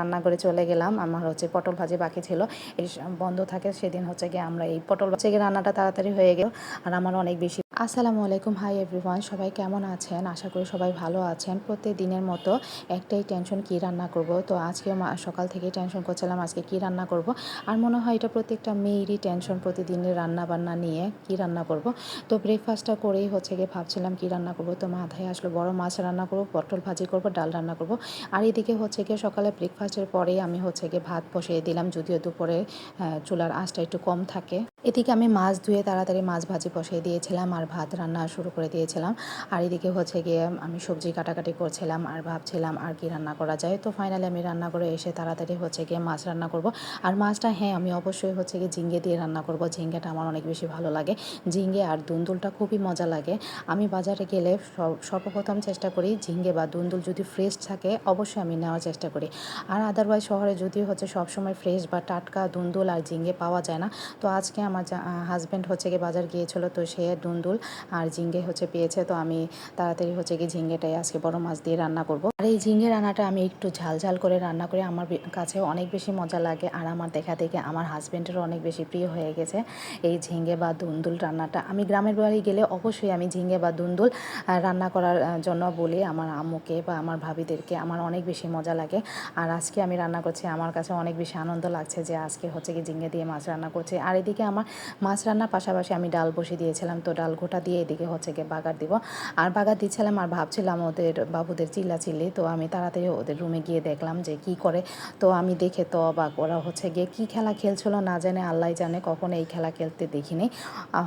রান্না করে চলে গেলাম। আমার পটল ভাজি বাকি ছিল। এই বন্ধ থাকে সেদিন গিয়ে আমরা এই পটল গিয়ে রান্নাটা তাড়াতাড়ি হয়ে গেল। আর আমার অনেক বেশি আসসালামু আলাইকুম, হাই এভরিওয়ান, সবাই কেমন আছেন? আশা করি সবাই ভালো আছেন। প্রতিদিনের মতো একটাই টেনশন, কি রান্না করব। তো আজকেও সকাল থেকেই টেনশন করছিলাম আজকে কি রান্না করব। আর মনে হয় এটা প্রত্যেকটা মেয়েরই টেনশন, প্রতিদিনের রান্না বান্না নিয়ে কি রান্না করব। তো ব্রেকফাস্টটা করেই গিয়ে ভাবছিলাম কি রান্না করব। তো মাথায় আসলো বড় মাছ রান্না করব, পটল ভাজি করব, ডাল রান্না করব। আর এদিকে গিয়ে সকালে ব্রেকফাস্টের পরেই আমি গিয়ে ভাত বসিয়ে দিলাম, যদিও দুপুরে চুলার আঁচটা একটু কম থাকে। এদিকে আমি মাছ ধুয়ে তাড়াতাড়ি মাছ ভাজি বসিয়ে দিয়েছিলাম আর ভাত রান্না শুরু করে দিয়েছিলাম। আর এদিকে গিয়ে আমি সবজি কাটাকাটি করছিলাম আর ভাবছিলাম আর কি রান্না করা যায়। তো ফাইনালি আমি রান্না করে এসে তাড়াতাড়ি গিয়ে মাছ রান্না করব। আর মাছটা আমি অবশ্যই গিয়ে ঝিঙ্গে দিয়ে রান্না করব। ঝিঙ্গেটা আমার অনেক বেশি ভালো লাগে। ঝিঙ্গে আর দুন্দুলটা খুবই মজা লাগে। আমি বাজারে গেলে সর্বপ্রথম চেষ্টা করি ঝিঙ্গে বা দুন্দুল যদি ফ্রেশ থাকে অবশ্যই আমি নেওয়ার চেষ্টা করি। আর আদারওয়াইজ শহরে যদিও সবসময় ফ্রেশ বা টাটকা দুন্দুল আর ঝিঙ্গে পাওয়া যায় না। তো আজকে আমার হাজব্যান্ড গিয়ে বাজার গিয়েছিল, তো সে দুন্দুল আর ঝিঙ্গে পেয়েছে। তো আমি তাড়াতাড়ি গিয়ে ঝিঙ্গেটাই আজকে বড় মাছ দিয়ে রান্না করব। আর এই ঝিঙ্গে রান্নাটা আমি একটু ঝাল ঝাল করে রান্না করি, আমার কাছে অনেক বেশি মজা লাগে। আর আমার দেখা দেখে আমার হাজব্যান্ডেরও অনেক বেশি প্রিয় হয়ে গেছে এই ঝিঙ্গে বা দুন্দুল রান্নাটা। আমি গ্রামের বাড়ি গেলে অবশ্যই আমি ঝিঙ্গে বা দুন্দুল রান্না করার জন্য বলি আমার আম্মুকে বা আমার ভাবিদেরকে। আমার অনেক বেশি মজা লাগে। আর আজকে আমি রান্না করছি, আমার কাছে অনেক বেশি আনন্দ লাগছে যে আজকে কি ঝিঙ্গে দিয়ে মাছ রান্না করছি। আর এদিকে আমার মাছ রান্নার পাশাপাশি আমি ডাল বসিয়ে দিয়েছিলাম। তো ডাল ঘোটা দিয়ে এদিকে গিয়ে বাগার দিব। আর বাগার দিচ্ছিলাম আর ভাবছিলাম ওদের বাবুদের চিল্লাচিল্লি। তো আমি তাড়াতাড়ি ওদের রুমে গিয়ে দেখলাম যে কি করে। তো আমি দেখে তো অবাক, ওরা গিয়ে কী খেলা খেলছিল না জানে, আল্লাহ জানে, কখনো এই খেলা খেলতে দেখিনি।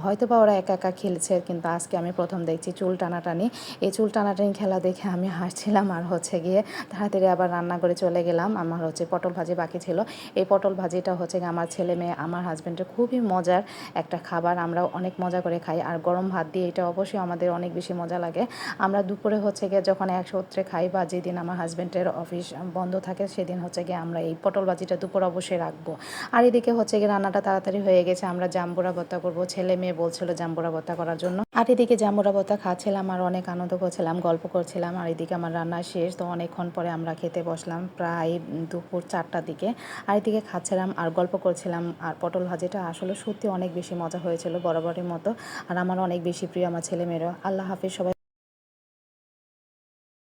হয়তো বা ওরা একা একা খেলছে, কিন্তু আজকে আমি প্রথম দেখছি চুল টানাটানি। এই চুল টানাটানি খেলা দেখে আমি হাসছিলাম আর গিয়ে তাড়াতাড়ি আবার রান্না করে চলে গেলাম। আমার পটল ভাজি বাকি ছিল। এই পটল ভাজিটা গিয়ে আমার ছেলে মেয়ে আমার হাজব্যান্ডের খুবই মজার একটা খাবার। আমরা অনেক মজা করে খাই আর গরম ভাত দিয়ে এটা অবশ্যই আমাদের অনেক বেশি মজা লাগে। আমরা দুপুরে গিয়ে যখন একসূত্রে খাই বা যেদিন আমার হাজব্যান্ডের অফিস বন্ধ থাকে সেদিন গিয়ে আমরা এই পটল ভাজিটা দুপুর অবশ্যই রাখবো। আর এদিকে গিয়ে রান্নাটা তাড়াতাড়ি হয়ে গেছে। আমরা জাম্বুরা ভর্তা করব, ছেলে মেয়ে বলছিল জাম্বুরা ভর্তা করার জন্য। আর এদিকে জাম্বুরা ভর্তা খাচ্ছিলাম আর অনেক আনন্দ করছিলাম, গল্প করছিলাম। আর এদিকে আমার রান্না শেষ, তো অনেকক্ষণ পরে আমরা খেতে বসলাম প্রায় দুপুর 4টার দিকে। আর এদিকে খাচ্ছিলাম আর গল্প করছিলাম। আর পটল ভাজিটা আসলে সত্যি অনেক বেশি মজা হয়েছিল বরাবরের মতো। আর আমার অনেক বেশি প্রিয়, আমার ছেলে মেয়েরও। আল্লাহ হাফিজ সবাই।